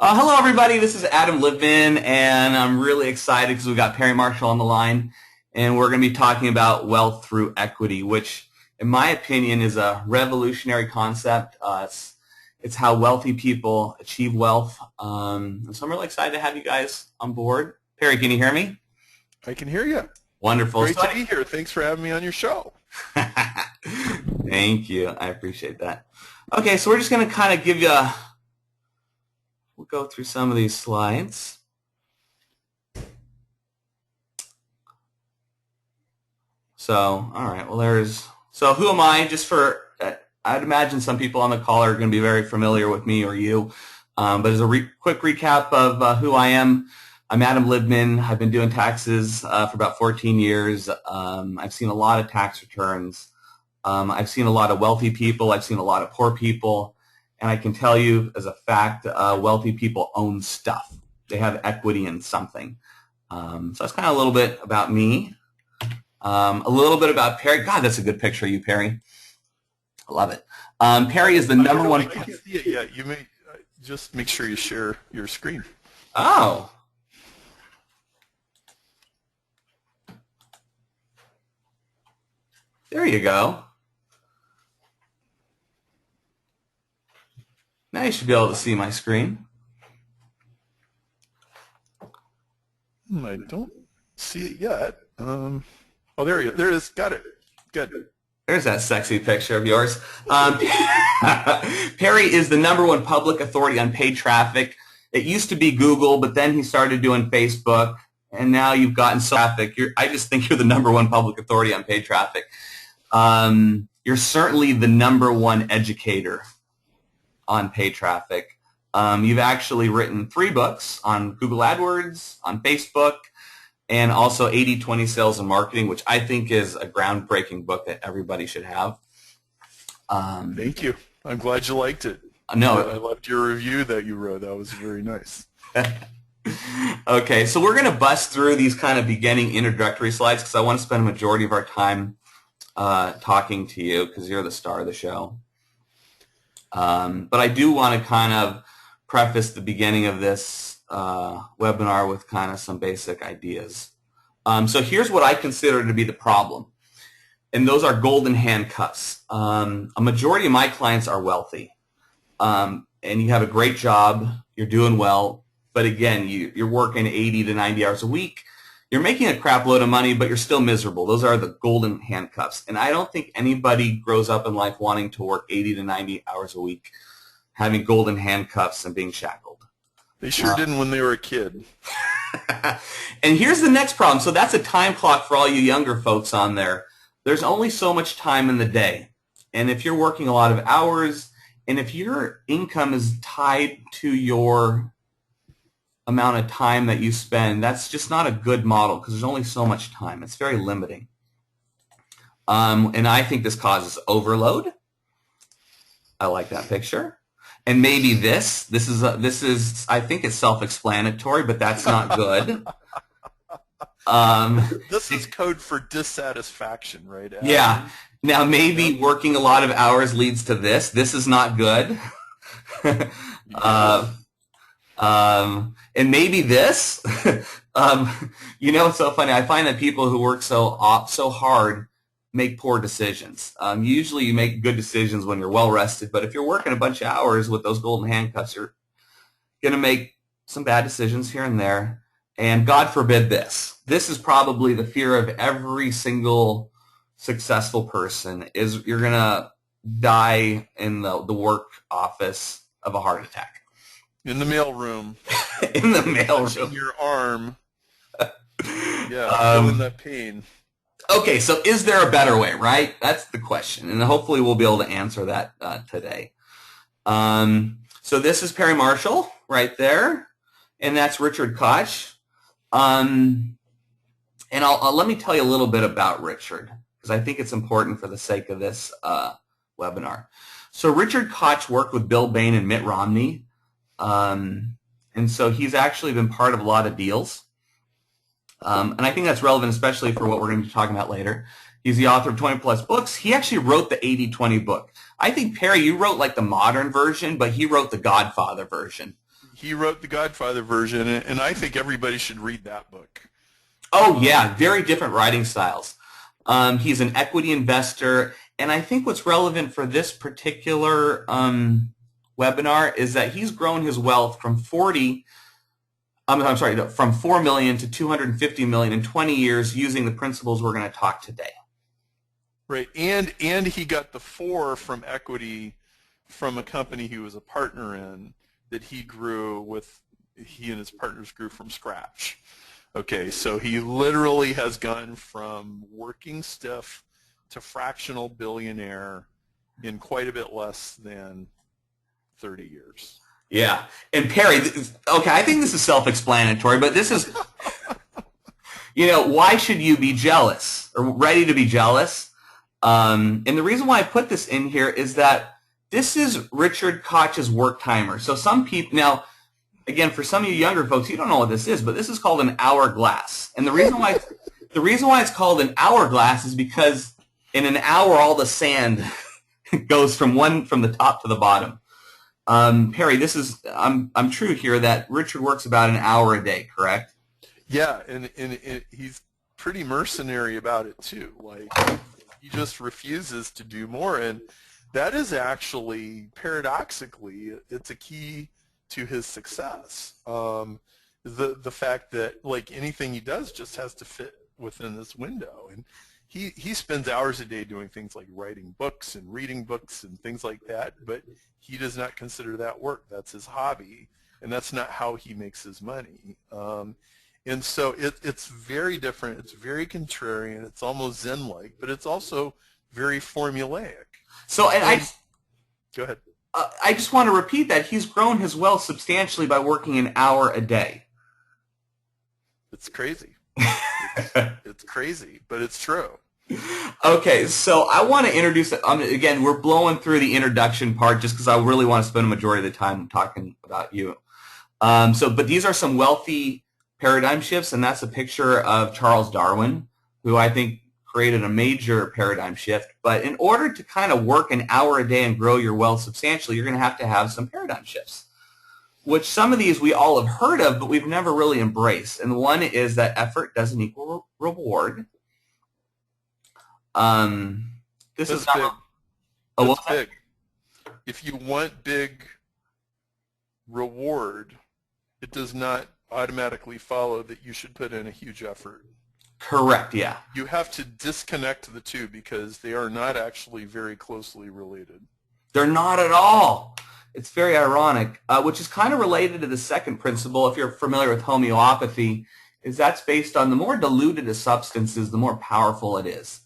Hello, everybody. This is Adam Livin, and I'm really excited because we've got Perry Marshall on the line, and we're going to be talking about wealth through equity, which, in my opinion, is a revolutionary concept. It's how wealthy people achieve wealth, and so I'm really excited to have you guys on board. Perry, can you hear me? I can hear you. Wonderful. Great to be here. Thanks for having me on your show. Thank you. I appreciate that. Okay, so we're just going to kind of give you we'll go through some of these slides. So, all right, well, so who am I? I'd imagine some people on the call are going to be very familiar with me or you, but as a quick recap of who I am, I'm Adam Libman. I've been doing taxes for about 14 years. I've seen a lot of tax returns. I've seen a lot of wealthy people. I've seen a lot of poor people. And I can tell you as a fact, wealthy people own stuff. They have equity in something. So that's kind of a little bit about me. A little bit about Perry. God, that's a good picture of you, Perry. I love it. Perry is the number one. I can't see it yet. You may just make sure you share your screen. Oh. There you go. Now you should be able to see my screen. I don't see it yet. Oh, there it is. Got it. Good. There's that sexy picture of yours. Perry is the number one public authority on paid traffic. It used to be Google, but then he started doing Facebook, and now you've gotten traffic. I just think you're the number one public authority on paid traffic. You're certainly the number one educator on paid traffic. You've actually written 3 books on Google AdWords, on Facebook, and also 80/20 Sales and Marketing, which I think is a groundbreaking book that everybody should have. Thank you. I'm glad you liked it. No, I loved your review that you wrote. That was very nice. Okay, so we're going to bust through these kind of beginning introductory slides because I want to spend a majority of our time talking to you because you're the star of the show. But I do want to kind of preface the beginning of this webinar with kind of some basic ideas. So here's what I consider to be the problem, and those are golden handcuffs. A majority of my clients are wealthy, and you have a great job, you're doing well, but again, you're working 80 to 90 hours a week. You're making a crap load of money, but you're still miserable. Those are the golden handcuffs. And I don't think anybody grows up in life wanting to work 80 to 90 hours a week, having golden handcuffs and being shackled. They sure didn't when they were a kid. And here's the next problem. So that's a time clock for all you younger folks on there. There's only so much time in the day. And if you're working a lot of hours, and if your income is tied to your amount of time that you spend, that's just not a good model because there's only so much time. It's very limiting. And I think this causes overload. I like that picture. And maybe this is I think it's self-explanatory, but that's not good. This is code for dissatisfaction, right, Adam? Yeah. Now maybe working a lot of hours leads to this. This is not good. And maybe this, it's so funny. I find that people who work so hard make poor decisions. Usually you make good decisions when you're well rested, but if you're working a bunch of hours with those golden handcuffs, you're going to make some bad decisions here and there. And God forbid this. This is probably the fear of every single successful person is you're going to die in the work office of a heart attack. In the mailroom. In the mailroom. In your arm. Yeah, feeling that pain. Okay, so is there a better way, right? That's the question, and hopefully we'll be able to answer that today. So this is Perry Marshall right there, and that's Richard Koch. And let me tell you a little bit about Richard, because I think it's important for the sake of this webinar. So Richard Koch worked with Bill Bain and Mitt Romney. And so he's actually been part of a lot of deals. And I think that's relevant, especially for what we're going to be talking about later. He's the author of 20 plus books. He actually wrote the 80/20 book. I think, Perry, you wrote like the modern version, but he wrote the Godfather version. he wrote the Godfather version, and I think everybody should read that book. Oh, yeah, very different writing styles. He's an equity investor, and I think what's relevant for this particular webinar is that he's grown his wealth from from 4 million to 250 million in 20 years using the principles we're going to talk today. Right, and he got the 4 from equity from a company he was a partner in that he and his partners grew from scratch. Okay, so he literally has gone from working stiff to fractional billionaire in quite a bit less than 30 years. Yeah, and Perry, okay, I think this is self-explanatory, but this is, why should you be jealous or ready to be jealous? And the reason why I put this in here is that this is Richard Koch's work timer. So some people, now, again, for some of you younger folks, you don't know what this is, but this is called an hourglass. And the reason why it's called an hourglass is because in an hour, all the sand goes from the top to the bottom. Perry, I'm true here that Richard works about an hour a day, correct? Yeah, and he's pretty mercenary about it too. Like, he just refuses to do more, and that is actually, paradoxically, it's a key to his success. The fact that, like, anything he does just has to fit within this window, and he spends hours a day doing things like writing books and reading books and things like that, but he does not consider that work. That's his hobby, and that's not how he makes his money. And so it's very different. It's very contrarian. It's almost Zen-like, but it's also very formulaic. So, go ahead. I just want to repeat that he's grown his wealth substantially by working an hour a day. It's crazy. It's crazy, but it's true. Okay, so I want to introduce, again, we're blowing through the introduction part just because I really want to spend a majority of the time talking about you. But these are some wealthy paradigm shifts, and that's a picture of Charles Darwin, who I think created a major paradigm shift. But in order to kind of work an hour a day and grow your wealth substantially, you're going to have some paradigm shifts, which some of these we all have heard of, but we've never really embraced. And one is that effort doesn't equal reward. This is big. That's big. If you want big reward, it does not automatically follow that you should put in a huge effort. Correct, yeah. You have to disconnect the two because they are not actually very closely related. They're not at all. It's very ironic, which is kind of related to the second principle. If you're familiar with homeopathy, is that's based on the more diluted a substance is, the more powerful it is.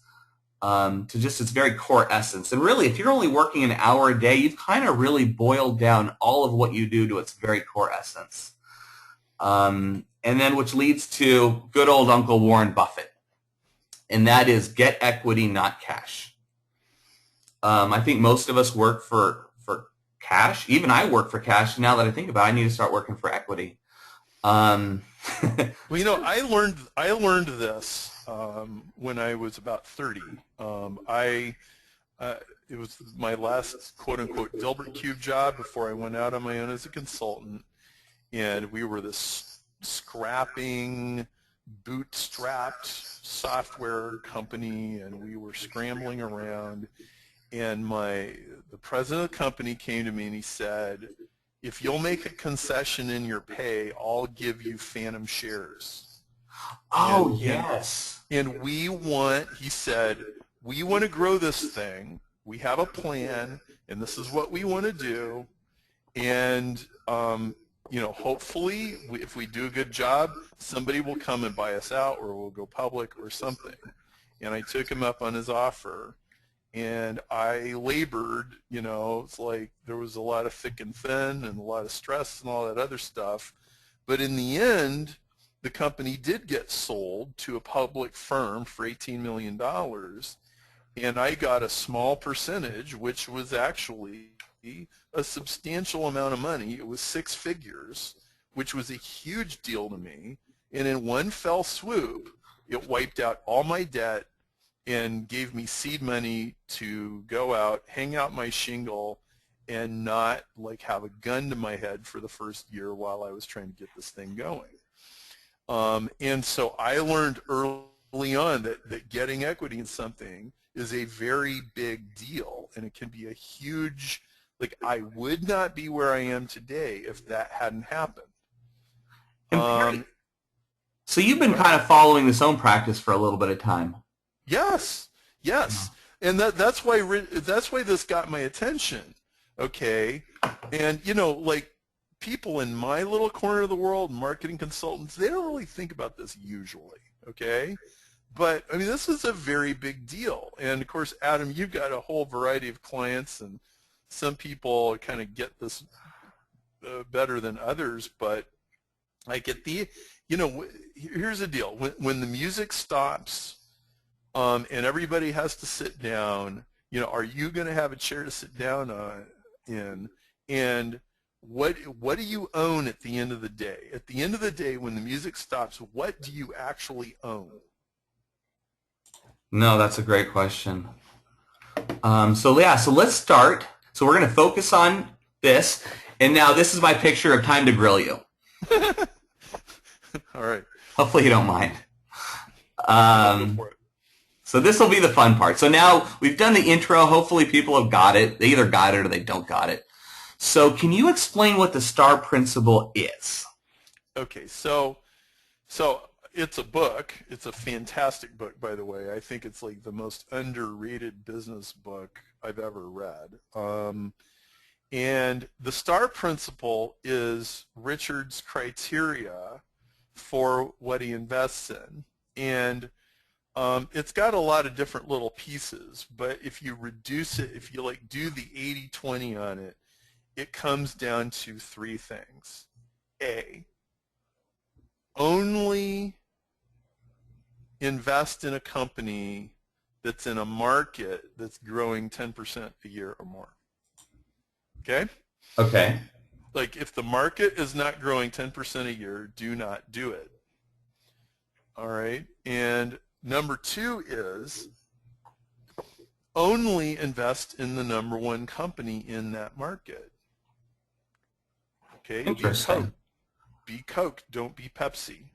To just its very core essence. And really, if you're only working an hour a day, you've kind of really boiled down all of what you do to its very core essence. And then which leads to good old Uncle Warren Buffett. And that is get equity, not cash. I think most of us work for cash. Even I work for cash. Now that I think about it, I need to start working for equity. Well, I learned this when I was about 30. It was my last quote-unquote Dilbert Cube job before I went out on my own as a consultant, and we were this scrapping, bootstrapped software company, and we were scrambling around, and the president of the company came to me and he said, if you'll make a concession in your pay, I'll give you phantom shares. Oh, yes. And he said, we want to grow this thing. We have a plan, and this is what we want to do. And, hopefully, if we do a good job, somebody will come and buy us out, or we'll go public or something. And I took him up on his offer. And I labored, it's like there was a lot of thick and thin and a lot of stress and all that other stuff. But in the end, the company did get sold to a public firm for $18 million. And I got a small percentage, which was actually a substantial amount of money. It was 6 figures, which was a huge deal to me. And in one fell swoop, it wiped out all my debt and gave me seed money to go out, hang out my shingle, and not like have a gun to my head for the first year while I was trying to get this thing going. And so I learned early on that getting equity in something is a very big deal, and it can be a huge, like, I would not be where I am today if that hadn't happened. So you've been kind of following this own practice for a little bit of time. Yes, yes, and that's why this got my attention. Okay, and you know, like, people in my little corner of the world, marketing consultants, they don't really think about this usually. Okay, but I mean, this is a very big deal, and of course, Adam, you've got a whole variety of clients, and some people kind of get this better than others, but I get the, you know, here's the deal. When the music stops and everybody has to sit down, you know, are you going to have a chair to sit down in? And what do you own at the end of the day? At the end of the day, when the music stops, what do you actually own? No, that's a great question. So let's start. So we're going to focus on this. And now this is my picture of Time to Grill You. All right. Hopefully you don't mind. Go for it. So this will be the fun part. So now we've done the intro. Hopefully people have got it. They either got it or they don't got it. So can you explain what the STAR principle is? Okay, so it's a book. It's a fantastic book, by the way. I think it's like the most underrated business book I've ever read. And the STAR principle is Richard's criteria for what he invests in. And it's got a lot of different little pieces, but if you reduce it, if you like do the 80-20 on it, it comes down to three things. A, only invest in a company that's in a market that's growing 10% a year or more. Okay? Okay. Like, if the market is not growing 10% a year, do not do it. All right? And number two is only invest in the number one company in that market. Okay? Interesting. Be Coke. Don't be Pepsi.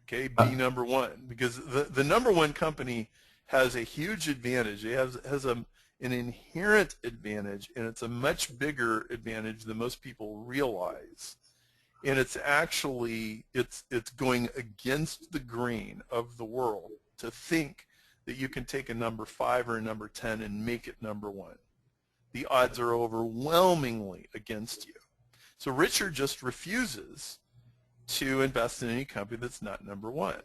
Okay? Be number one. Because the number one company has a huge advantage. It has an inherent advantage, and it's a much bigger advantage than most people realize. And it's actually, it's going against the grain of the world to think that you can take a number 5 or a number 10 and make it number one. The odds are overwhelmingly against you. So Richard just refuses to invest in any company that's not number one.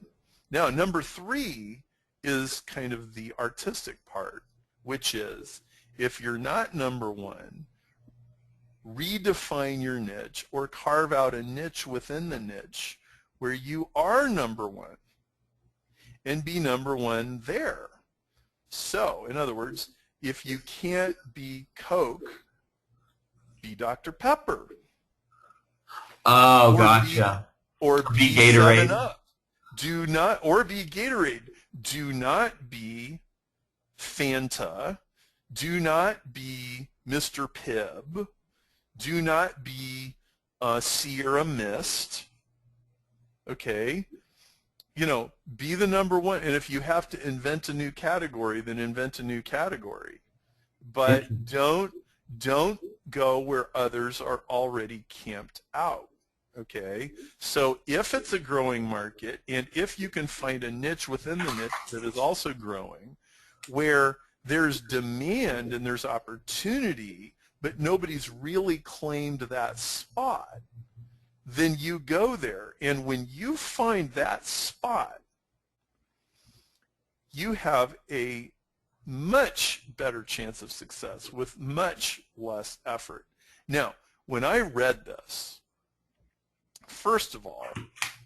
Now, number 3 is kind of the artistic part, which is, if you're not number one, redefine your niche or carve out a niche within the niche where you are number one and be number one there. So, in other words, if you can't be Coke, be Dr. Pepper. Oh, gotcha. Or be Gatorade. 7-Up. Do not, or be Gatorade. Do not be Fanta. Do not be Mr. Pibb. Do not be Sierra Mist. Okay? You know, be the number one. And if you have to invent a new category, then invent a new category. But don't go where others are already camped out. Okay? So if it's a growing market, and if you can find a niche within the niche that is also growing, where there's demand and there's opportunity, but nobody's really claimed that spot, then you go there. And when you find that spot, you have a much better chance of success with much less effort. Now, when I read this, first of all,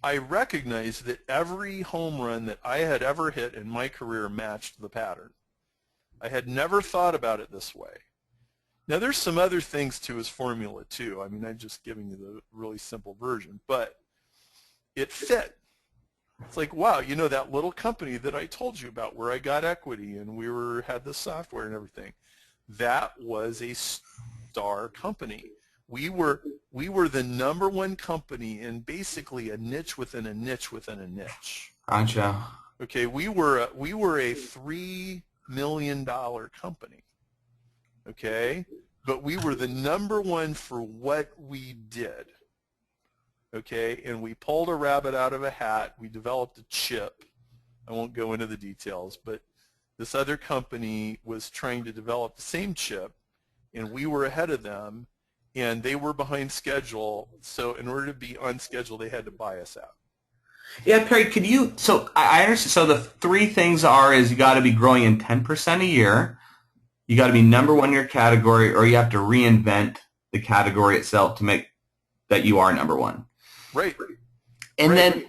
I recognized that every home run that I had ever hit in my career matched the pattern. I had never thought about it this way. Now, there's some other things to his formula, too. I mean, I'm just giving you the really simple version, but it fit. It's like, wow, you know, that little company that I told you about where I got equity and we had the software and everything, that was star company. We were the number one company in basically a niche within a niche within a niche. Gotcha. Okay, we were a $3 million company. Okay, but we were the number one for what we did. Okay, and we pulled a rabbit out of a hat. We developed a chip. I won't go into the details, but this other company was trying to develop the same chip, and we were ahead of them, and they were behind schedule. So in order to be on schedule, they had to buy us out. Yeah, Perry, could you, so I understand, so the three things is you got to be growing in 10% a year, you got to be number one in your category, or you have to reinvent the category itself to make that you are number one. Right. And then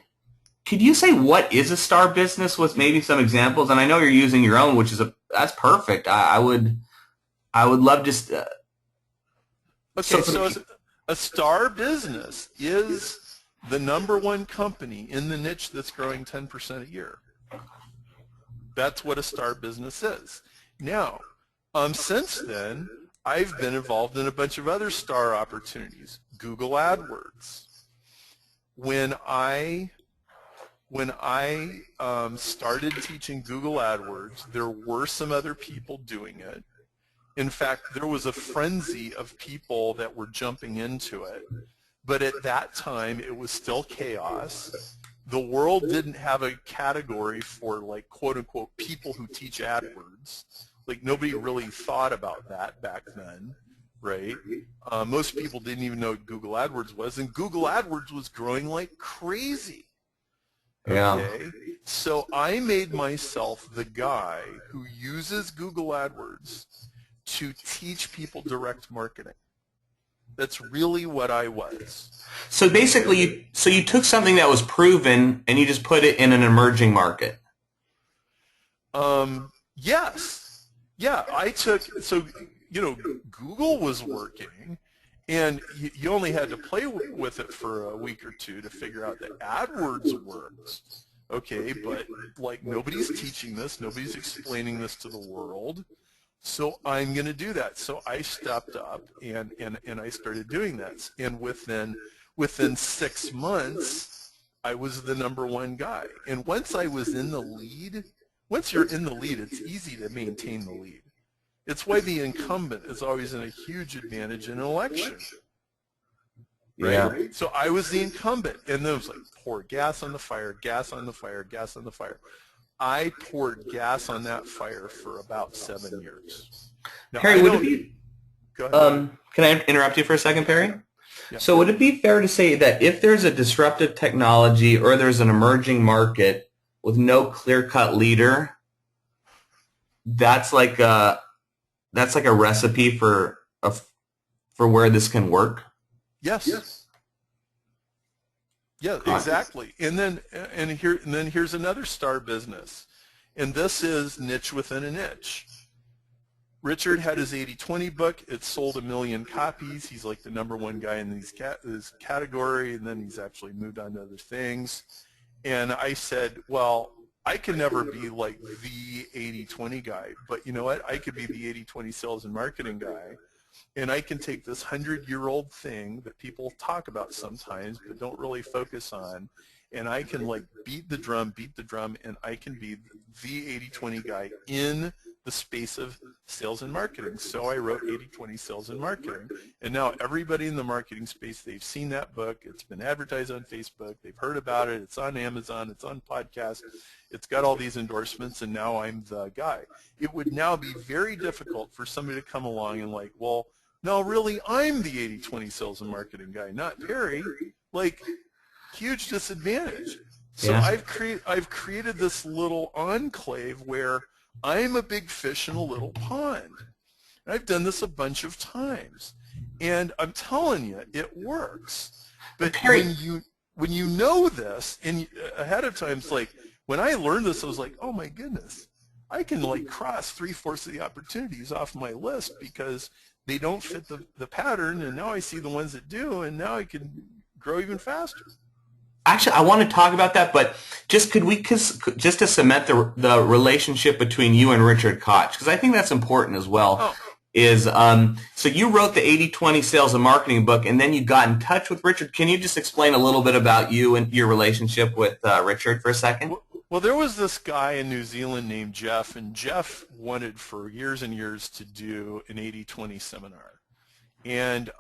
could you say what is a star business with maybe some examples? And I know you're using your own, which is that's perfect. I would love just. Okay, so a star business is the number one company in the niche that's growing 10% a year. That's what a star business is. Now, since then, I've been involved in a bunch of other star opportunities. Google AdWords. When I started teaching Google AdWords, there were some other people doing it. In fact, there was a frenzy of people that were jumping into it. But at that time, it was still chaos. The world didn't have a category for, like, quote-unquote, people who teach AdWords. Like, nobody really thought about that back then, right? Most people didn't even know what Google AdWords was, and Google AdWords was growing like crazy. Yeah. Okay, so I made myself the guy who uses Google AdWords to teach people direct marketing. That's really what I was. So basically, you took something that was proven and you just put it in an emerging market. Yes. Yeah, Google was working, and you only had to play with it for a week or two to figure out that AdWords works. Okay, but like nobody's teaching this, nobody's explaining this to the world, so I'm going to do that. So I stepped up and I started doing that, and within 6 months, I was the number one guy. And once I was in the lead, once you're in the lead, it's easy to maintain the lead. It's why the incumbent is always in a huge advantage in an election. Right? Yeah. So I was the incumbent, and then it was like, pour gas on the fire, gas on the fire, gas on the fire. I poured gas on that fire for about 7 years. Now, Perry, would it be? Go ahead. Can I interrupt you for a second, Perry? Yeah. So would it be fair to say that if there's a disruptive technology or there's an emerging market with no clear-cut leader, that's like a recipe for where this can work? Yes. Yeah, exactly. And then here's another star business, and this is niche within a niche. Richard had his 80-20 book. It sold 1 million copies. He's like the number one guy in this category, and then he's actually moved on to other things. And I said, well, I can never be like the 80-20 guy, but you know what? I could be the 80-20 sales and marketing guy, and I can take this 100-year-old thing that people talk about sometimes but don't really focus on, and I can like beat the drum, and I can be the 80-20 guy in the space of sales and marketing. So I wrote 80-20 Sales and Marketing, and now everybody in the marketing space, they've seen that book. It's been advertised on Facebook. They've heard about it. It's on Amazon. It's on podcasts. It's got all these endorsements, and now I'm the guy. It would now be very difficult for somebody to come along and like, well, no, really, I'm the 80-20 Sales and Marketing guy, not Perry. Like, huge disadvantage. So Yeah. I've created this little enclave where I'm a big fish in a little pond. And I've done this a bunch of times, and I'm telling you, it works. But Perry, when you know this, and ahead of time, it's like when I learned this, I was like, oh my goodness, I can like cross 3/4 of the opportunities off my list because they don't fit the pattern, and now I see the ones that do, and now I can grow even faster. actually, I want to talk about that, but just to cement the relationship between you and Richard Koch, because I think that's important as well. Oh, is so you wrote the 80/20 sales and marketing book, and then you got in touch with Richard. Can you just explain a little bit about you and your relationship with Richard for a second? Well, there was this guy in New Zealand named Jeff, and Jeff wanted for years and years to do an 80/20 seminar. And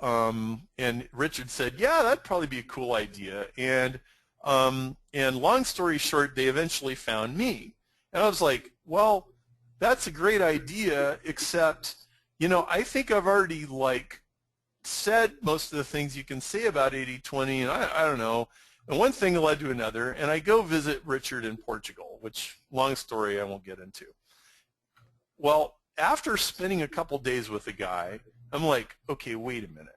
Richard said, yeah, that'd probably be a cool idea. And long story short, they eventually found me. And I was like, well, that's a great idea, except, I think I've already said most of the things you can say about 80/20, and I don't know. And one thing led to another, and I go visit Richard in Portugal, which, long story, I won't get into. Well, after spending a couple days with the guy, I'm like, okay, wait a minute.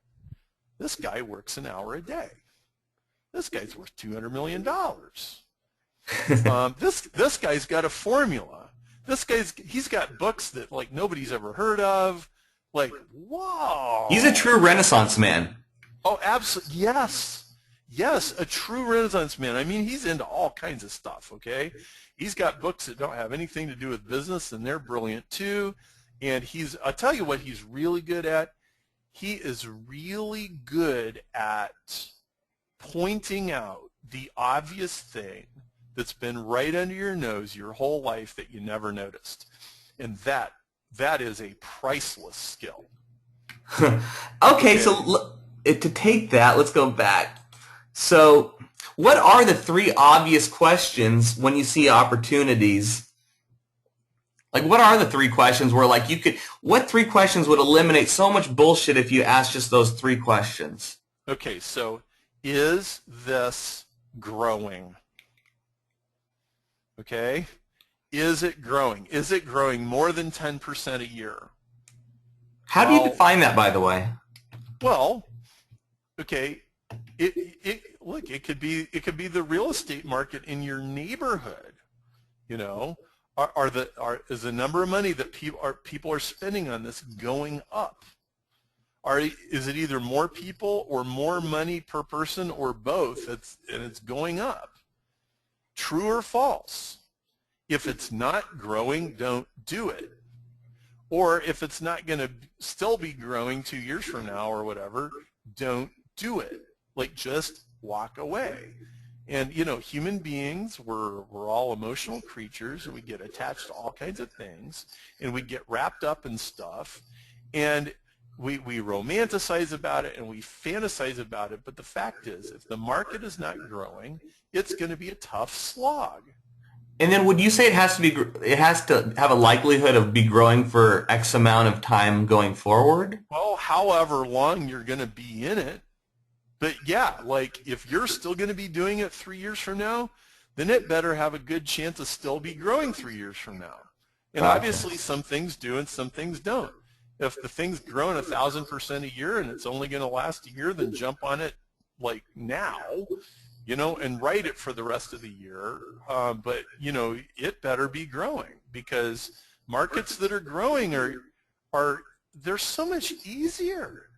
This guy works an hour a day. This guy's worth $200 million. This guy's got a formula. He's got books that nobody's ever heard of. Whoa. He's a true Renaissance man. Oh, absolutely. Yes, a true Renaissance man. I mean, he's into all kinds of stuff, okay? He's got books that don't have anything to do with business, and they're brilliant too. And I'll tell you what he's really good at. He is really good at pointing out the obvious thing that's been right under your nose your whole life that you never noticed. And that is a priceless skill. Okay, so to take that, let's go back. So what are the 3 obvious questions when you see opportunities? What are the 3 questions where what 3 questions would eliminate so much bullshit if you asked just those 3 questions? Okay, so is this growing? Okay, is it growing? Is it growing more than 10% a year? How do you define that, by the way? Well, okay, look, it could be the real estate market in your neighborhood. Is the number of money that people are spending on this going up? Is it either more people or more money per person or both? And it's going up. True or false? If it's not growing, don't do it. Or if it's not going to still be growing 2 years from now or whatever, don't do it. Just walk away. And, human beings, we're all emotional creatures, and we get attached to all kinds of things, and we get wrapped up in stuff, and we romanticize about it, and we fantasize about it, but the fact is, if the market is not growing, it's going to be a tough slog. And then would you say it has to have a likelihood of be growing for X amount of time going forward? Well, however long you're going to be in it. But yeah, if you're still going to be doing it 3 years from now, then it better have a good chance to still be growing 3 years from now. And obviously some things do and some things don't. If the thing's growing 1,000% a year and it's only going to last a year, then jump on it now, and write it for the rest of the year. But, it better be growing, because markets that are growing they're so much easier.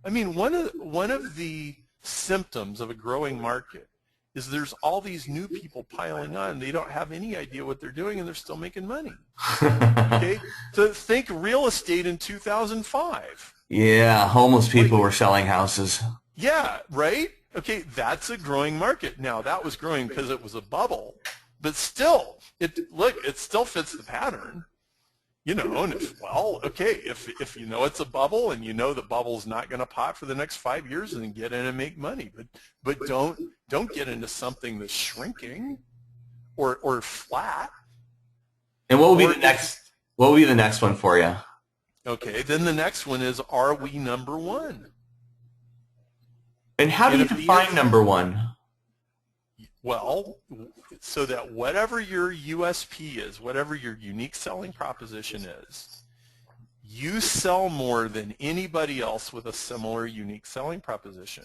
I mean, one of the symptoms of a growing market is there's all these new people piling on. They don't have any idea what they're doing, and they're still making money. Okay, so think real estate in 2005. Yeah, homeless people were selling houses. Yeah, right? Okay, that's a growing market. Now, that was growing because it was a bubble, but still, it still fits the pattern. And if you know it's a bubble and you know the bubble's not going to pop for the next 5 years, then get in and make money. But don't get into something that's shrinking or flat. And what would be the next? What would be the next one for you? Okay, then the next one is, are we number one? And how do you define number one? Well, so that whatever your USP is, whatever your unique selling proposition is, you sell more than anybody else with a similar unique selling proposition.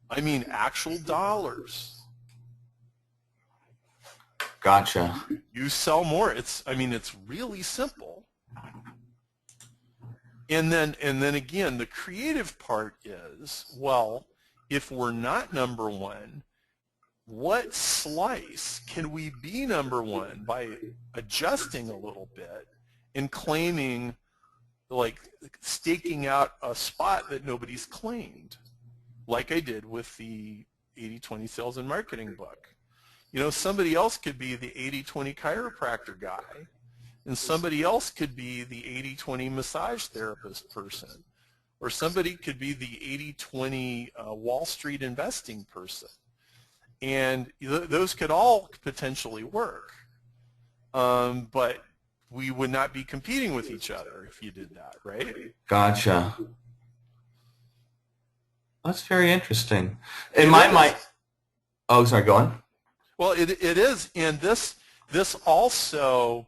I mean, actual dollars. Gotcha. You sell more. It's really simple. And then again, the creative part is, well, if we're not number one, what slice can we be number one by adjusting a little bit and claiming like staking out a spot that nobody's claimed, like I did with the 80/20 sales and marketing book. Somebody else could be the 80/20 chiropractor guy, and somebody else could be the 80/20 massage therapist person, or somebody could be the 80/20 Wall Street investing person. And those could all potentially work, but we would not be competing with each other if you did that, right? Gotcha. That's very interesting. In my mind, oh, sorry, go on. Well, it is, and this also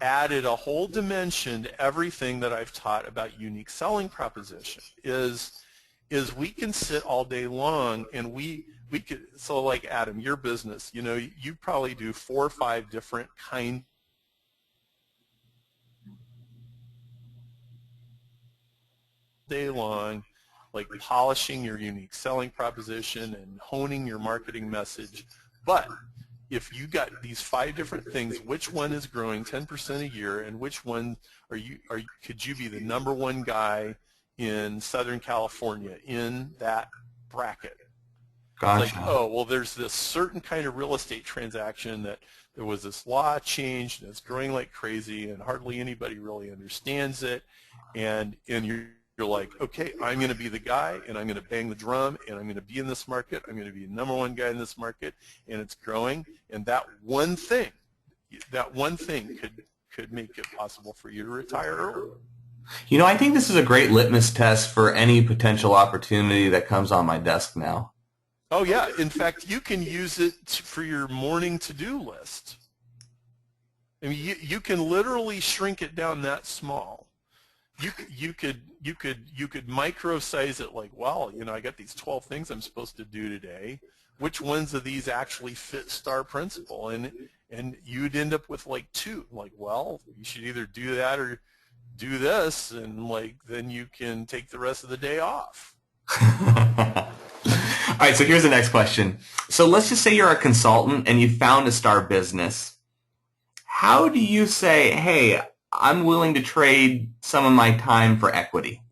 added a whole dimension to everything that I've taught about unique selling proposition. Is we can sit all day long, and we could, so like Adam, your business, you probably do 4 or 5 different kinds day long, like polishing your unique selling proposition and honing your marketing message. But if you got these 5 different things, which one is growing 10% a year, and which one could you be the #1 guy in Southern California in that bracket? Gotcha. It's like, oh, well, there's this certain kind of real estate transaction that there was this law change, and it's growing like crazy, and hardly anybody really understands it, and you're like, okay, I'm going to be the guy, and I'm going to bang the drum, and I'm going to be in this market. I'm going to be the #1 guy in this market, and it's growing. And that one thing could make it possible for you to retire early. I think this is a great litmus test for any potential opportunity that comes on my desk now. Oh, yeah. In fact, you can use it for your morning to-do list. I mean, you can literally shrink it down that small. You could micro-size it like, well, I got these 12 things I'm supposed to do today. Which ones of these actually fit STAR principle? And you'd end up with like 2. Like, well, you should either do that or do this, and then you can take the rest of the day off. All right, so here's the next question. So let's just say you're a consultant and you found a STAR business. How do you say, hey, I'm willing to trade some of my time for equity?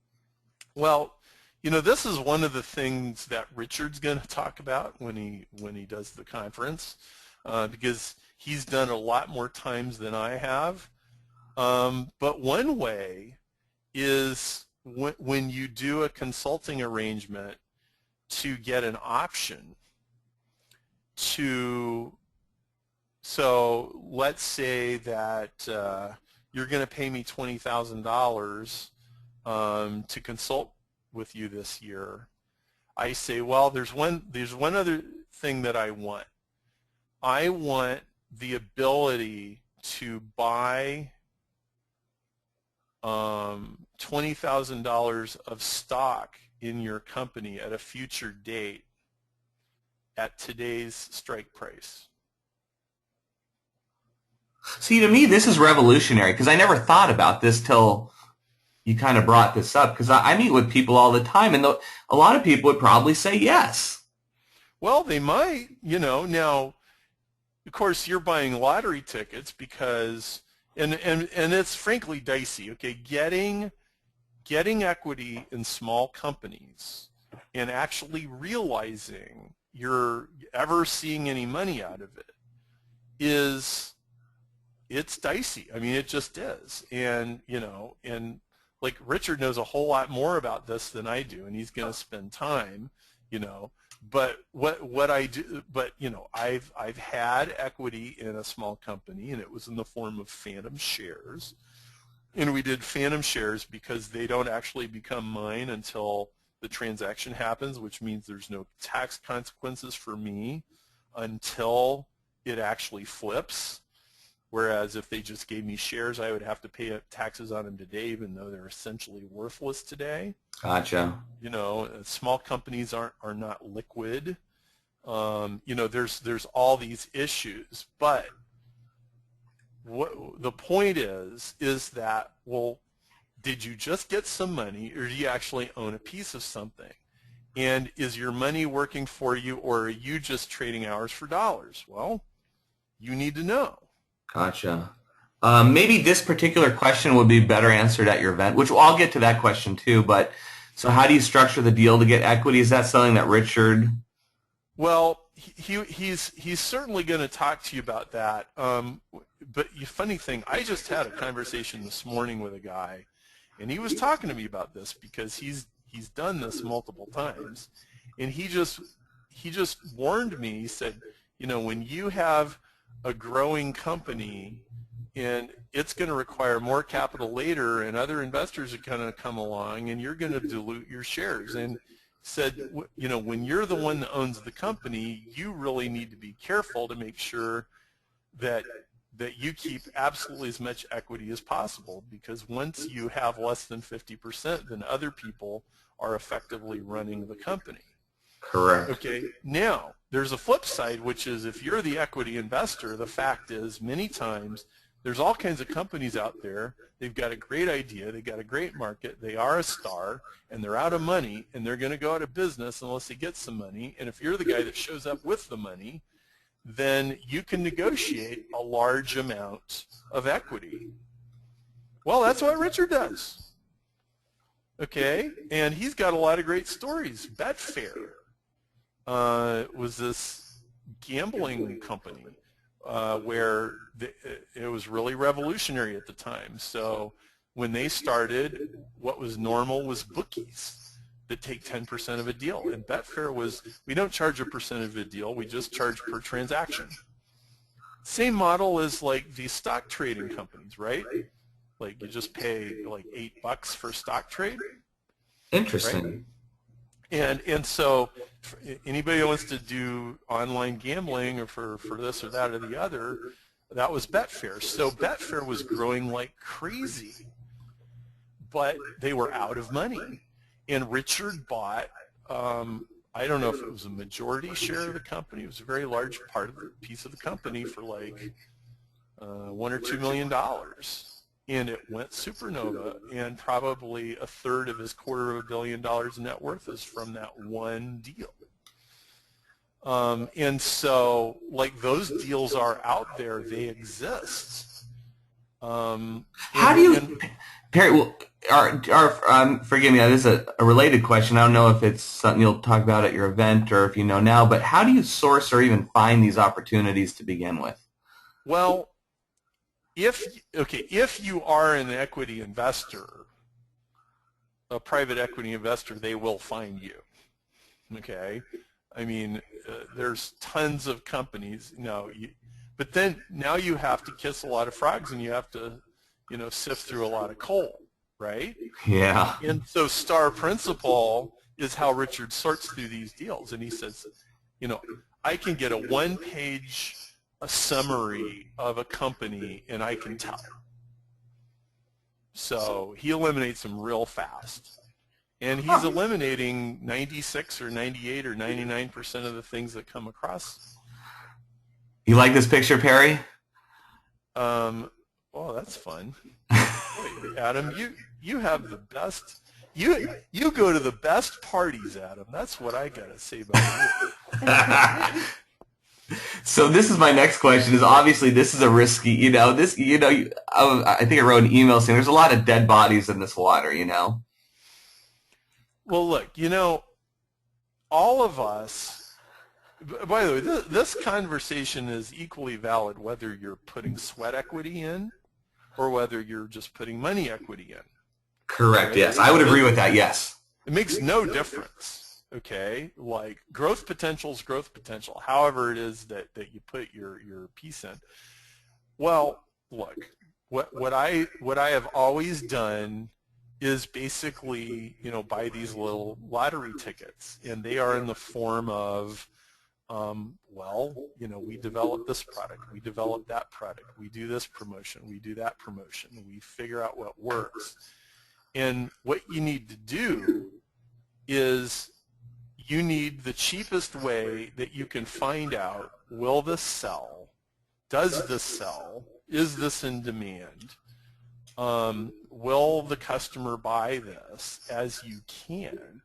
Well, this is one of the things that Richard's going to talk about when he does the conference, because he's done a lot more times than I have. But one way is when you do a consulting arrangement to get an option to, so let's say that you're going to pay me $20,000 to consult with you this year. I say, well, there's one other thing that I want. I want the ability to buy $20,000 of stock in your company at a future date at today's strike price. See, to me, this is revolutionary, because I never thought about this till you kind of brought this up, because I meet with people all the time, and a lot of people would probably say yes. Well, they might, now, of course, you're buying lottery tickets because, and it's frankly dicey, okay, getting equity in small companies and actually realizing you're ever seeing any money out of it it's dicey. I mean, it just is. And, and like Richard knows a whole lot more about this than I do, and he's going to spend time, but what I do, but, I've had equity in a small company, and it was in the form of phantom shares. And we did phantom shares because they don't actually become mine until the transaction happens, which means there's no tax consequences for me until it actually flips. Whereas if they just gave me shares, I would have to pay taxes on them today, even though they're essentially worthless today. Gotcha. Small companies are not liquid. There's all these issues, but what the point is that, well, did you just get some money, or do you actually own a piece of something? And is your money working for you, or are you just trading hours for dollars? Well, you need to know. Gotcha. Maybe this particular question would be better answered at your event, which I'll get to that question too. But so, how do you structure the deal to get equity? Is that something that Richard? Well, he's certainly going to talk to you about that. But the funny thing, I just had a conversation this morning with a guy, and he was talking to me about this because he's done this multiple times, and he just warned me. He said, when you have a growing company and it's going to require more capital later, and other investors are going to come along, and you're going to dilute your shares. And said, when you're the one that owns the company, you really need to be careful to make sure that you keep absolutely as much equity as possible, because once you have less than 50%, then other people are effectively running the company. Correct. Okay, now there's a flip side, which is if you're the equity investor, the fact is many times there's all kinds of companies out there. They've got a great idea. They've got a great market. They are a star, and they're out of money, and they're going to go out of business unless they get some money. And if you're the guy that shows up with the money, then you can negotiate a large amount of equity. Well, that's what Richard does. Okay, and he's got a lot of great stories. Betfair was this gambling company. Where it was really revolutionary at the time. So when they started, what was normal was bookies that take 10% of a deal. And Betfair was, we don't charge a percent of a deal, we just charge per transaction. Same model as like these stock trading companies, right? Like you just pay like $8 for stock trade. Interesting. Right? And so anybody who wants to do online gambling or for this or that or the other, that was Betfair. So Betfair was growing like crazy, but they were out of money. And Richard bought, I don't know if it was a majority share of the company. It was a very large piece of the company for like $1 or $2 million. And it went supernova, and probably a third of his $250 million net worth is from that one deal. And so, like, those deals are out there; they exist. How do you, Perry? Well, forgive me. This is a related question. I don't know if it's something you'll talk about at your event or if you know now. But how do you source or even find these opportunities to begin with? Well, if you are an equity investor, a private equity investor, they will find you. Okay, I mean, there's tons of companies. But then now you have to kiss a lot of frogs, and you have to, sift through a lot of coal, right? Yeah. And so star principle is how Richard sorts through these deals, and he says, I can get a one-page summary of a company, and I can tell. So he eliminates them real fast. And he's eliminating 96 or 98 or 99% of the things that come across. You like this picture, Perry? Oh, that's fun. Boy, Adam, you have the best. You go to the best parties, Adam. That's what I gotta say about you. So this is my next question. Is obviously this is a risky, I think I wrote an email saying there's a lot of dead bodies in this water, Well, look, all of us. By the way, this conversation is equally valid whether you're putting sweat equity in or whether you're just putting money equity in. Correct. Right? Yes, I would agree with that. Yes. It makes no difference. Okay, like growth potential is growth potential, however it is that you put your piece in. Well, look, what I have always done is basically, buy these little lottery tickets, and they are in the form of, we develop this product, we develop that product, we do this promotion, we do that promotion, we figure out what works. And what you need to do is you need the cheapest way that you can find out, will this sell? Does this sell? Is this in demand? Will the customer buy this as you can?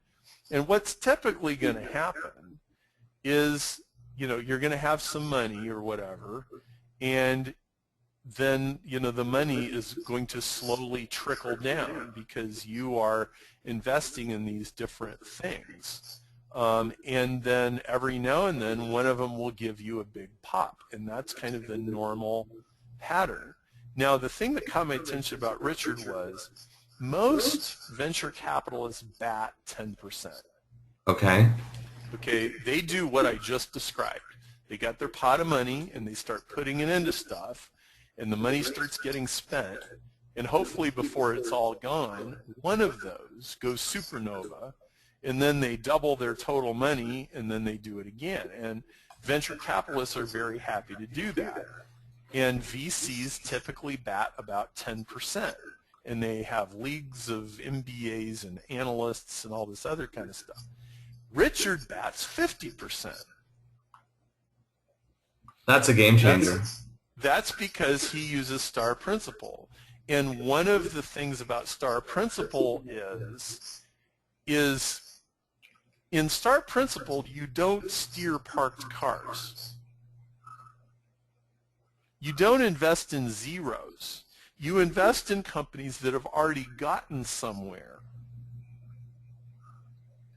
And what's typically going to happen is, you're going to have some money or whatever, and then the money is going to slowly trickle down because you are investing in these different things. And then every now and then one of them will give you a big pop, and that's kind of the normal pattern. Now, the thing that caught my attention about Richard was most venture capitalists bat 10%. Okay. Okay, they do what I just described. They got their pot of money and they start putting it into stuff, and the money starts getting spent, and hopefully before it's all gone, one of those goes supernova, and then they double their total money, and then they do it again. And venture capitalists are very happy to do that. And VCs typically bat about 10%. And they have leagues of MBAs and analysts and all this other kind of stuff. Richard bats 50%. That's a game changer. That's because he uses star principle. And one of the things about star principle is in star principle, you don't steer parked cars. You don't invest in zeros. You invest in companies that have already gotten somewhere.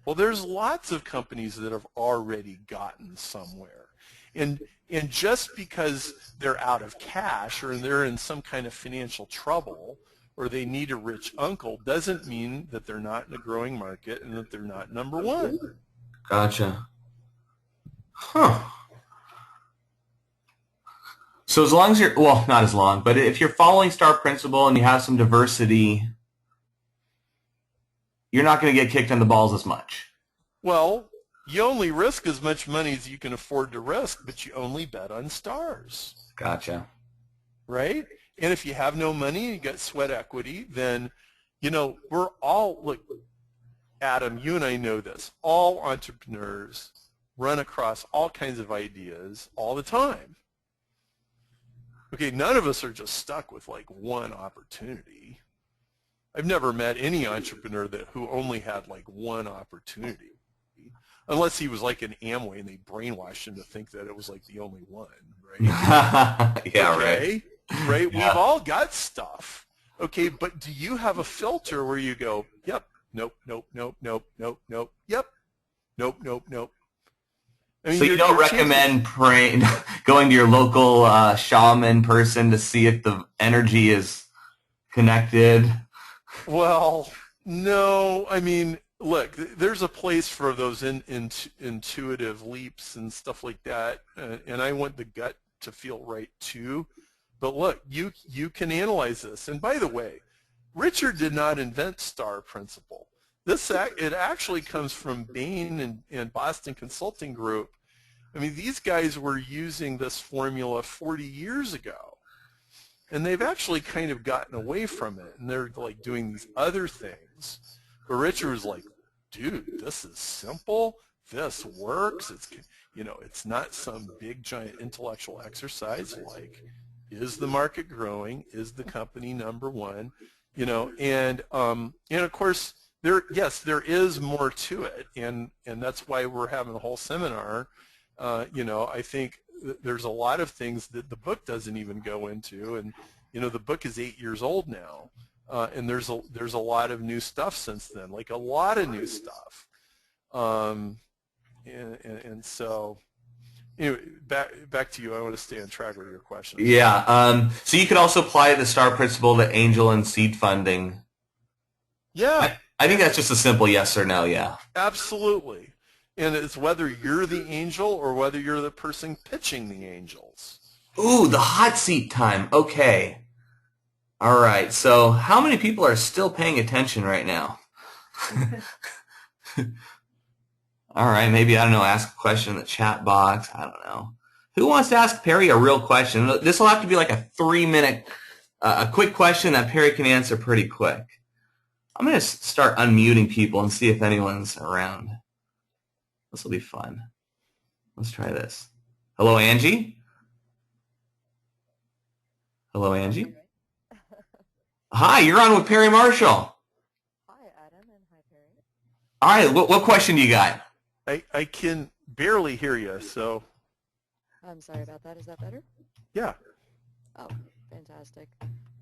Well, there's lots of companies that have already gotten somewhere. And just because they're out of cash or they're in some kind of financial trouble or they need a rich uncle doesn't mean that they're not in a growing market and that they're not number one. Gotcha. Huh. So as long as you're, well, not as long, but if you're following star principle and you have some diversity, you're not going to get kicked in the balls as much. Well, you only risk as much money as you can afford to risk, but you only bet on stars. Gotcha. Right? And if you have no money and you got sweat equity, then, we're all, look, Adam, you and I know this, all entrepreneurs run across all kinds of ideas all the time. Okay, none of us are just stuck with like one opportunity. I've never met any entrepreneur who only had like one opportunity, unless he was like an Amway and they brainwashed him to think that it was like the only one, right? Yeah, okay? Right? Yeah. We've all got stuff. Okay, but do you have a filter where you go, yep, nope, nope, nope, nope, nope, nope, yep, nope, nope, nope. I mean, so you don't recommend going to your local shaman person to see if the energy is connected? Well, no. I mean, look, there's a place for those intuitive leaps and stuff like that, and I want the gut to feel right too. But look, you can analyze this. And by the way, Richard did not invent star principle. It actually comes from Bain and Boston Consulting Group. I mean, these guys were using this formula 40 years ago, and they've actually kind of gotten away from it, and they're like doing these other things. But Richard was like, dude, this is simple. This works. It's not some big giant intellectual exercise like, is the market growing? Is the company number one? And of course, there is more to it, and that's why we're having a whole seminar. I think there's a lot of things that the book doesn't even go into, and the book is 8 years old now, and there's a lot of new stuff since then, like a lot of new stuff, and so. Anyway, back to you. I want to stay on track with your question. Yeah. So you could also apply the star principle to angel and seed funding. Yeah. I think that's just a simple yes or no. Yeah. Absolutely. And it's whether you're the angel or whether you're the person pitching the angels. Ooh, the hot seat time. Okay. All right. So how many people are still paying attention right now? All right, maybe, I don't know, ask a question in the chat box. I don't know. Who wants to ask Perry a real question? This will have to be like a 3-minute, a quick question that Perry can answer pretty quick. I'm going to start unmuting people and see if anyone's around. This will be fun. Let's try this. Hello, Angie? Hello, Angie? Hi, you're on with Perry Marshall. Hi, Adam, and hi, Perry. All right, what question do you got? I can barely hear you, so. I'm sorry about that. Is that better? Yeah. Oh, Fantastic.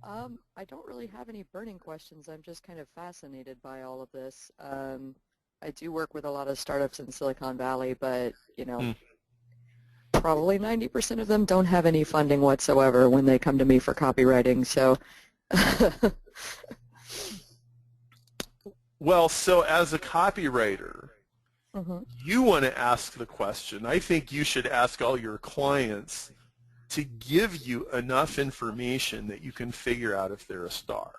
I don't really have any burning questions. I'm just kind of fascinated by all of this. I do work with a lot of startups in Silicon Valley, but, probably 90% of them don't have any funding whatsoever when they come to me for copywriting, so... Well, so as a copywriter, you want to ask the question. I think you should ask all your clients to give you enough information that you can figure out if they're a star.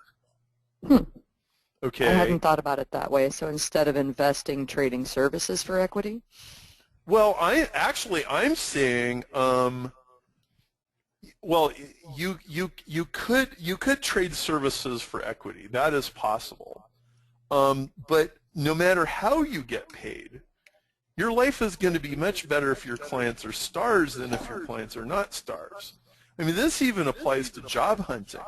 Okay. I hadn't thought about it that way. So instead of investing, trading services for equity? Well, I'm saying, well, you could trade services for equity. That is possible. But no matter how you get paid, your life is going to be much better if your clients are stars than if your clients are not stars. I mean, this even applies to job hunting.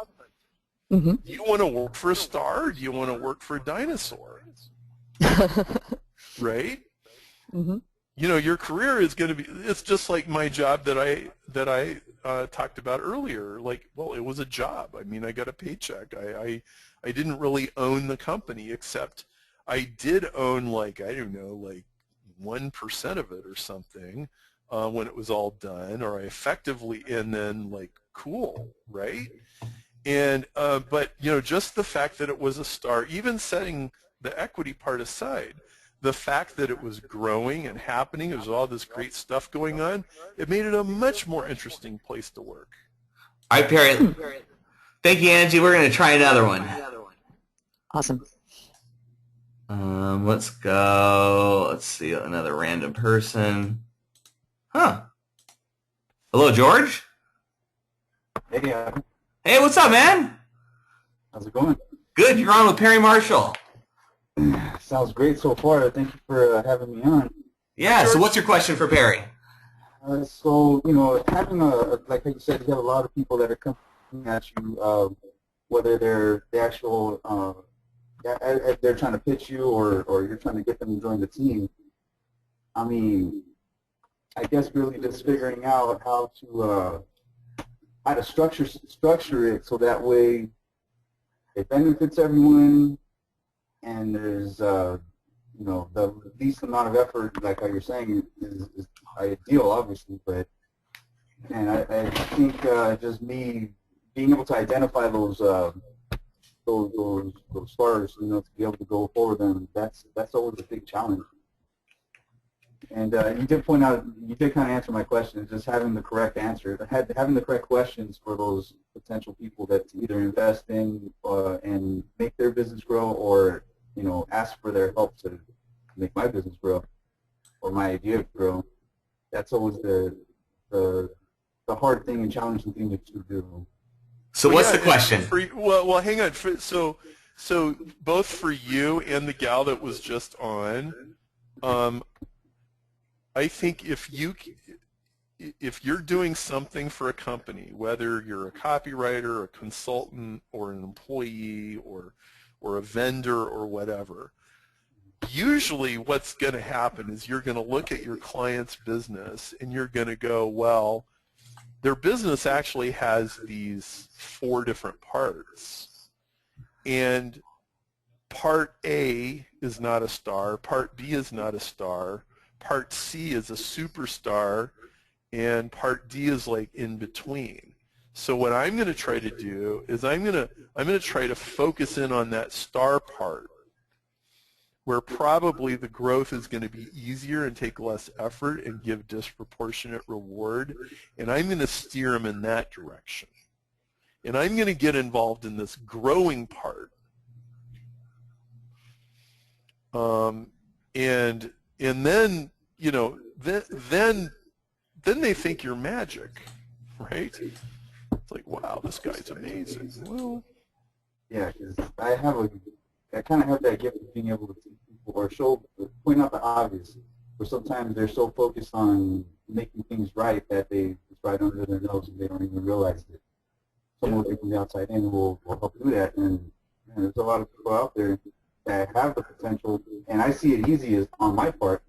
Do you want to work for a star, or do you want to work for a dinosaur? Right? Your career is going to be, it's just like my job that I talked about earlier. Like, well, it was a job. I mean, I got a paycheck. I didn't really own the company, except I did own, like, I don't know, like 1% of it or something when it was all done, or I effectively, and then, like, cool, right? And but just the fact that it was a star, even setting the equity part aside, the fact that it was growing and happening, there was all this great stuff going on, it made it a much more interesting place to work. All right, Perry. Thank you, Angie. We're going to try another one. Awesome. Let's go. Let's see, another random person. Huh. Hello, George? Hey, Hey, what's up, man? how's it going? Good. You're on with Perry Marshall. Sounds great so far. Thank you for having me on. Yeah, so what's your question for Perry? So, having like you said, you have a lot of people that are coming at you, whether they're the actual, they're trying to pitch you or you're trying to get them to join the team. I mean, I guess really just figuring out how to structure it so that way it benefits everyone, and there's the least amount of effort, like how you're saying, is ideal, obviously, but I think just me being able to identify those stars, to be able to go forward them, that's always a big challenge. And you did point out, you did kind of answer my question, is just having the correct answer, having the correct questions for those potential people that either invest in and make their business grow, or ask for their help to make my business grow or my idea grow. That's always the hard thing and challenging thing to do. So what's the question? Well, hang on. So both for you and the gal that was just on, I think if you're doing something for a company, whether you're a copywriter, a consultant, or an employee, or a vendor, or whatever, usually what's going to happen is you're going to look at your client's business and you're going to go, well, their business actually has these 4 different parts, and part A is not a star, part B is not a star, part C is a superstar, and part D is like in between. So what I'm going to try to do is I'm going to try to focus in on that star part, where probably the growth is going to be easier and take less effort and give disproportionate reward, and I'm going to steer them in that direction. And I'm going to get involved in this growing part. And then, then they think you're magic, right? It's like, wow, this guy's amazing. Well, yeah, because I kind of have that gift of being able to see people or point out the obvious, where sometimes they're so focused on making things right that it's right under their nose and they don't even realize it. Someone from the outside in will help do that, and there's a lot of people out there that have the potential, and I see it easy as on my part,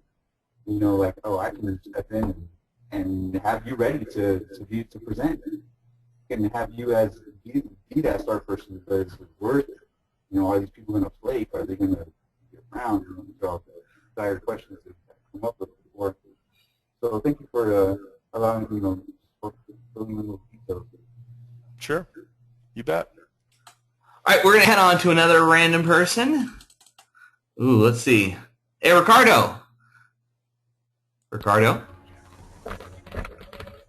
like, oh, I can step in and have you ready to present, and have you as be that star person because it's worth it. You know, are these people going to flake? Are they going to get around? You know, these are all the dire questions that come up with before. So thank you for allowing me, you know, for filling in those details. Sure. You bet. All right, we're going to head on to another random person. Ooh, let's see. Hey, Ricardo. Ricardo?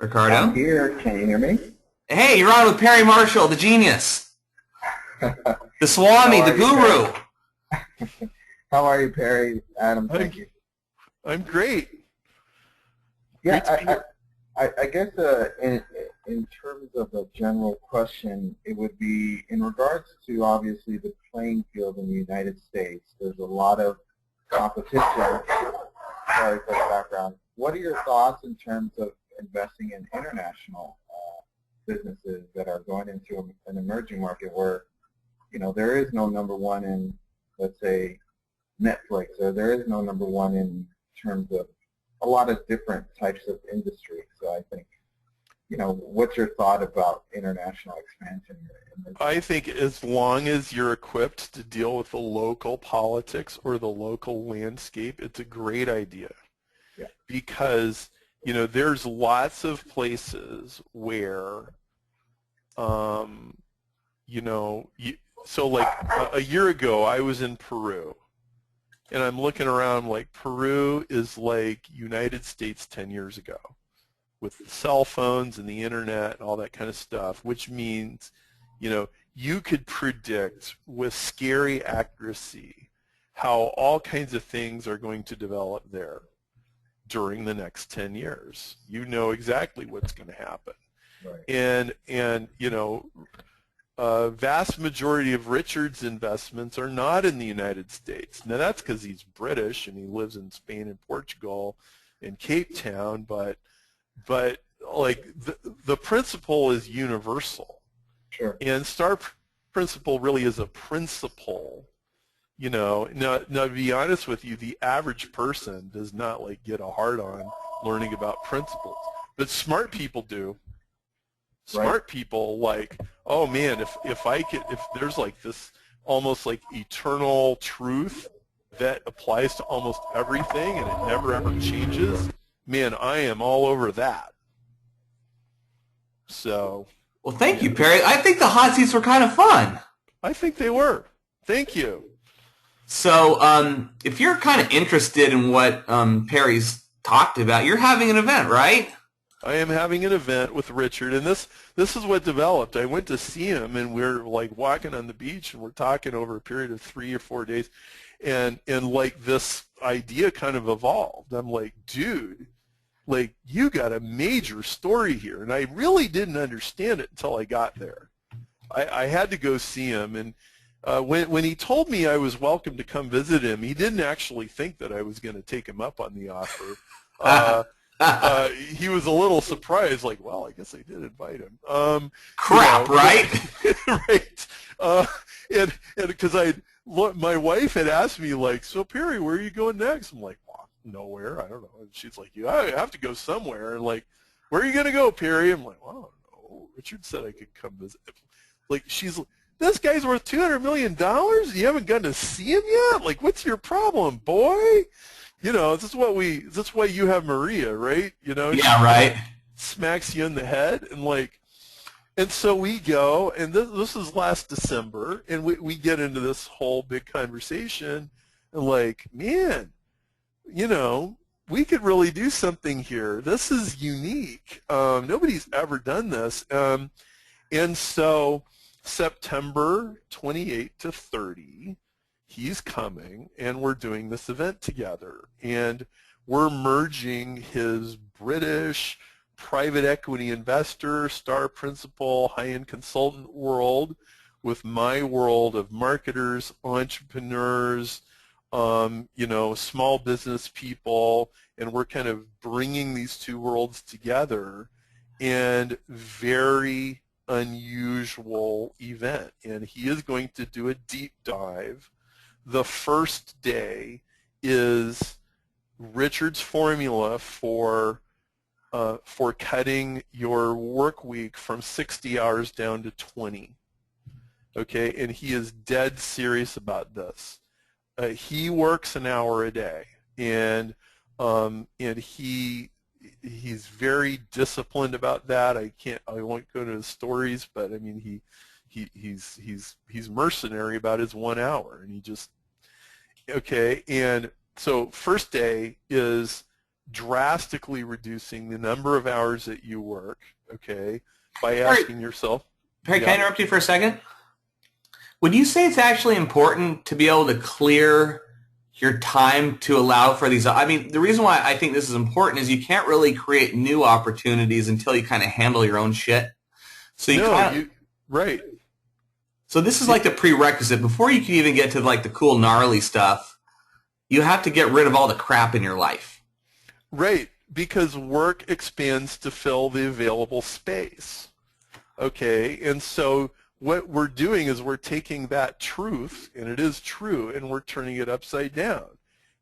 I'm here. Can you hear me? Hey, you're on with Perry Marshall, the genius. The Swami, the guru. How are you, Perry? Adam, thank you. I'm great. Yeah, I guess in terms of a general question, it would be in regards to obviously the playing field in the United States. There's a lot of competition. Sorry for the background. What are your thoughts in terms of investing in international businesses that are going into an emerging market where, you know, there is no number one in, let's say, Netflix, or there is no number one in terms of a lot of different types of industry. So I think, you know, what's your thought about international expansion? I think as long as you're equipped to deal with the local politics or the local landscape, it's a great idea. Yeah. Because, you know, there's lots of places where, you know, so like a year ago I was in Peru. And I'm looking around like Peru is like United States 10 years ago with the cell phones and the internet and all that kind of stuff, which means, you know, you could predict with scary accuracy how all kinds of things are going to develop there during the next 10 years. You know exactly what's going to happen. Right. And you know, vast majority of Richard's investments are not in the United States. Now that's because he's British and he lives in Spain and Portugal and Cape Town, but like the principle is universal. Sure. And star principle really is a principle. You know, now to be honest with you, the average person does not like get a hard on learning about principles, but smart people do. Smart people like, oh man, if there's like this almost like eternal truth that applies to almost everything and it never ever changes, man, I am all over that. So. Well, thank you, Perry. I think the hot seats were kind of fun. I think they were. Thank you. So, if you're kind of interested in what Perry's talked about, you're having an event, right? I am having an event with Richard, and this is what developed. I went to see him, and we're like walking on the beach, and we're talking over a period of 3 or 4 days, and like this idea kind of evolved. I'm like, dude, like you got a major story here, and I really didn't understand it until I got there. I had to go see him, and when he told me I was welcome to come visit him, he didn't actually think that I was going to take him up on the offer. He was a little surprised, like, well, I guess I did invite him. Crap, you know, right? right. And because my wife had asked me, like, so Perry, where are you going next? I'm like, well, nowhere. I don't know. And she's like, I have to go somewhere. And like, where are you going to go, Perry? I'm like, well, I don't know. Richard said I could come visit. Like, she's like, this guy's worth $200 million? You haven't gotten to see him yet? Like, what's your problem, boy? You know, this is why you have Maria, right? You know, yeah, right. Smacks you in the head, and so we go, and this is last December, and we get into this whole big conversation, and like, man, you know, we could really do something here. This is unique. Nobody's ever done this, and so September 28 to 30. He's coming, and we're doing this event together, and we're merging his British private equity investor, star principal, high-end consultant world with my world of marketers, entrepreneurs, you know, small business people, and we're kind of bringing these two worlds together, and very unusual event. And he is going to do a deep dive. The first day is Richard's formula for for cutting your work week from 60 hours down to 20. Okay, and he is dead serious about this. He works an hour a day, and he's very disciplined about that. I won't go into his stories, but I mean he's mercenary about his 1 hour, and he just And so first day is drastically reducing the number of hours that you work. Okay, by asking yourself. Perry, can I interrupt you for a second? Would you say it's actually important to be able to clear your time to allow for these? I mean, the reason why I think this is important is you can't really create new opportunities until you kind of handle your own shit. So right. So this is like the prerequisite. Before you can even get to like the cool gnarly stuff, you have to get rid of all the crap in your life. Right, because work expands to fill the available space. Okay, and so what we're doing is we're taking that truth, and it is true, and we're turning it upside down.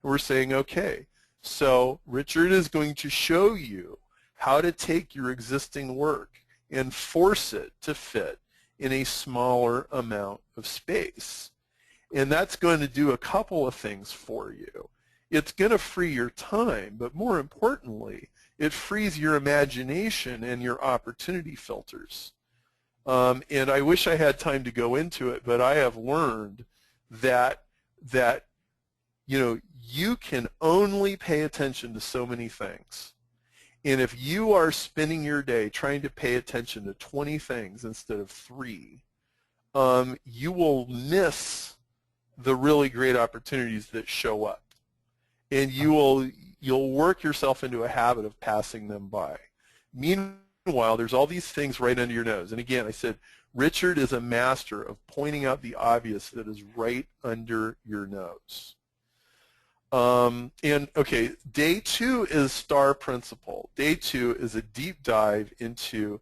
We're saying, okay, so Richard is going to show you how to take your existing work and force it to fit in a smaller amount of space. And that's going to do a couple of things for you. It's going to free your time, but more importantly, it frees your imagination and your opportunity filters. And I wish I had time to go into it, but I have learned that you can only pay attention to so many things. And if you are spending your day trying to pay attention to 20 things instead of 3, you will miss the really great opportunities that show up. And you'll work yourself into a habit of passing them by. Meanwhile, there's all these things right under your nose. And again, I said, Richard is a master of pointing out the obvious that is right under your nose. Okay, day 2 is STAR principle. Day 2 is a deep dive into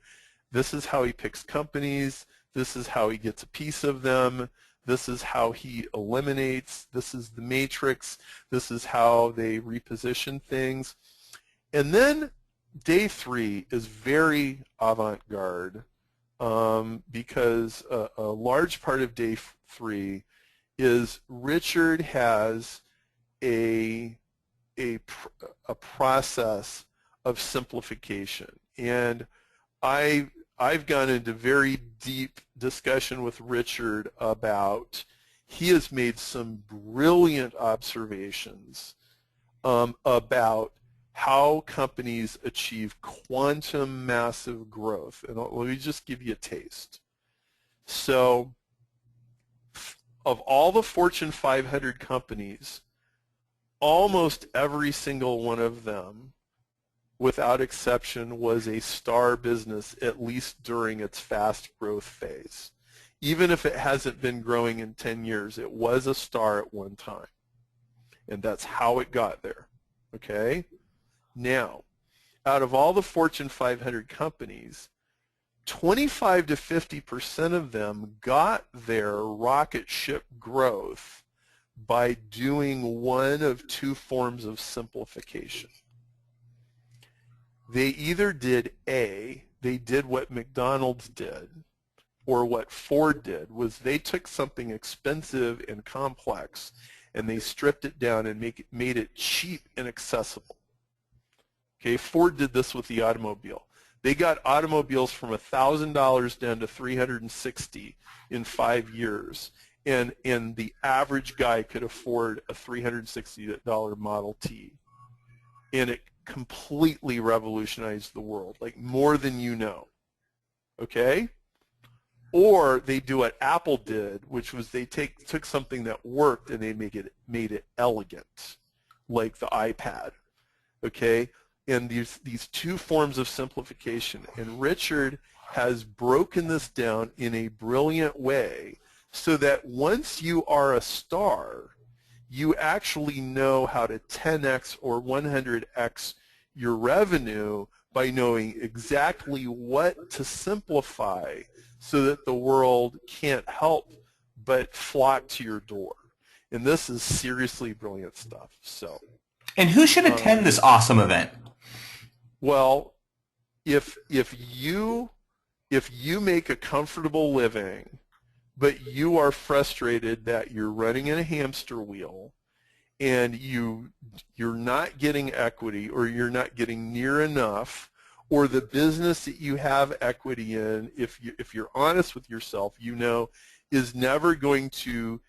this is how he picks companies, this is how he gets a piece of them, this is how he eliminates, this is the matrix, this is how they reposition things. And then day 3 is very avant-garde because a large part of day 3 is Richard has a process of simplification. And I've gone into very deep discussion with Richard about, he has made some brilliant observations about how companies achieve quantum massive growth. And let me just give you a taste. So of all the Fortune 500 companies, almost every single one of them, without exception, was a star business, at least during its fast growth phase. Even if it hasn't been growing in 10 years, it was a star at one time. And that's how it got there. Okay? Now, out of all the Fortune 500 companies, 25 to 50% of them got their rocket ship growth by doing one of 2 forms of simplification. They either did they did what McDonald's did, or what Ford did, was they took something expensive and complex and they stripped it down and made it cheap and accessible. Okay, Ford did this with the automobile. They got automobiles from $1,000 down to $360 in 5 years. And the average guy could afford a $360 Model T. And it completely revolutionized the world, like more than you know. Okay? Or they do what Apple did, which was they took something that worked and they made it elegant, like the iPad. Okay? And these 2 forms of simplification. And Richard has broken this down in a brilliant way, so that once you are a star, you actually know how to 10x or 100x your revenue by knowing exactly what to simplify so that the world can't help but flock to your door. And this is seriously brilliant stuff. So, and who should attend this awesome event? Well, if you make a comfortable living, but you are frustrated that you're running in a hamster wheel and you're not getting equity, or you're not getting near enough, or the business that you have equity in, if you're honest with yourself, you know, is never going to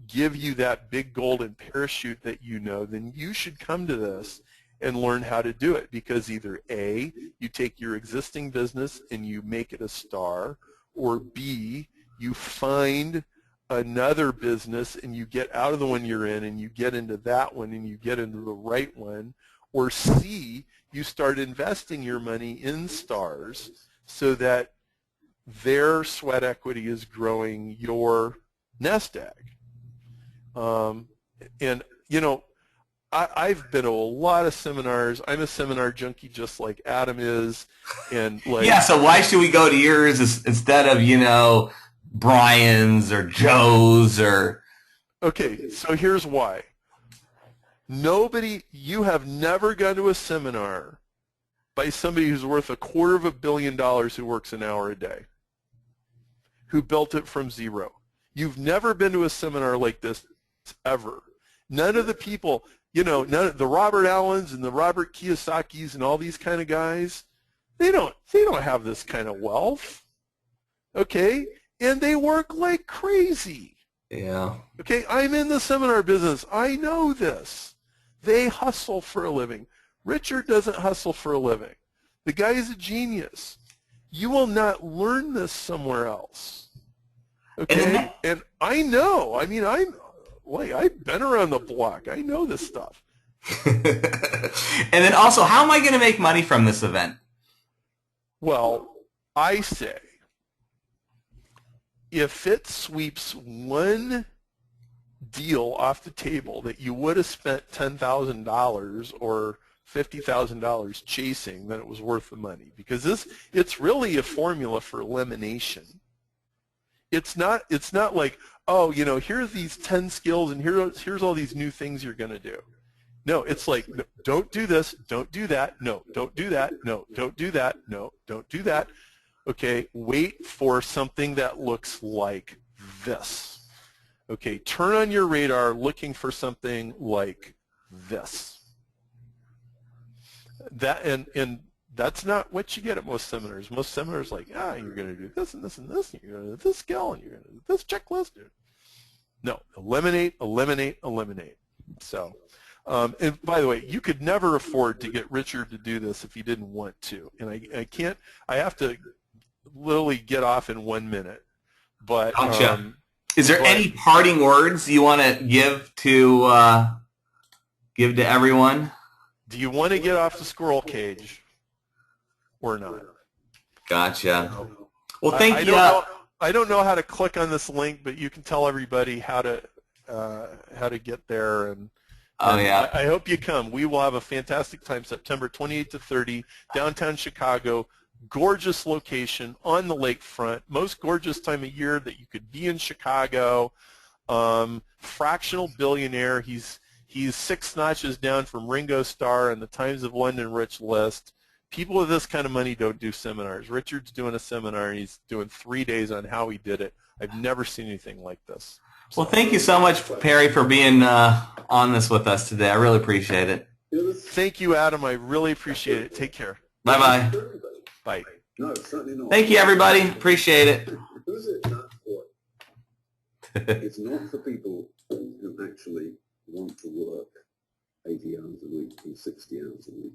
give you that big golden parachute that you know, then you should come to this and learn how to do it, because either A, you take your existing business and you make it a star, or B, you find another business and you get out of the one you're in and you get into that one and you get into the right one, or C, you start investing your money in stars so that their sweat equity is growing your nest egg. And, you know, I've been to a lot of seminars. I'm a seminar junkie just like Adam is. And like, yeah, so why should we go to yours instead of, you know, Brian's or Joe's or... Okay, so here's why. You have never gone to a seminar by somebody who's worth $250 million who works an hour a day, who built it from zero. You've never been to a seminar like this ever. None of the people, you know, the Robert Allens and the Robert Kiyosakis and all these kind of guys, they don't have this kind of wealth, okay? And they work like crazy. Yeah. Okay, I'm in the seminar business. I know this. They hustle for a living. Richard doesn't hustle for a living. The guy is a genius. You will not learn this somewhere else. Okay? And I know. I mean, I've been around the block. I know this stuff. And then also, how am I going to make money from this event? Well, I say, if it sweeps one deal off the table that you would have spent $10,000 or $50,000 chasing, then it was worth the money, because it's really a formula for elimination. It's not like, oh, you know, here's these 10 skills and here's all these new things you're going to do. No, it's like, no, don't do this, don't do that, no, don't do that, no, don't do that, no, don't do that. Okay, wait for something that looks like this. Okay, turn on your radar looking for something like this. That and that's not what you get at most seminars. Most seminars like, you're going to do this and this and this, and you're going to do this skill, and you're going to do this checklist. No, eliminate, eliminate, eliminate. So, and by the way, you could never afford to get Richard to do this if he didn't want to. And I have to literally get off in 1 minute. But gotcha. Is there any parting words you want to give to everyone? Do you want to get off the squirrel cage or not? Gotcha. Well, thank you. I don't know how to click on this link, but you can tell everybody how to get there. And yeah. I hope you come. We will have a fantastic time, September 28 to 30, downtown Chicago. Gorgeous location on the lakefront. Most gorgeous time of year that you could be in Chicago. Fractional billionaire. He's 6 notches down from Ringo Starr and the Times of London Rich list. People with this kind of money don't do seminars. Richard's doing a seminar, and he's doing 3 days on how he did it. I've never seen anything like this. Well, thank you so much, Perry, for being on this with us today. I really appreciate it. Thank you, Adam. I really appreciate it. Take care. Bye-bye. Bye. No, certainly not. Thank you, everybody. Appreciate it. Who's it not for? It's not for people who actually want to work 80 hours a week and 60 hours a week.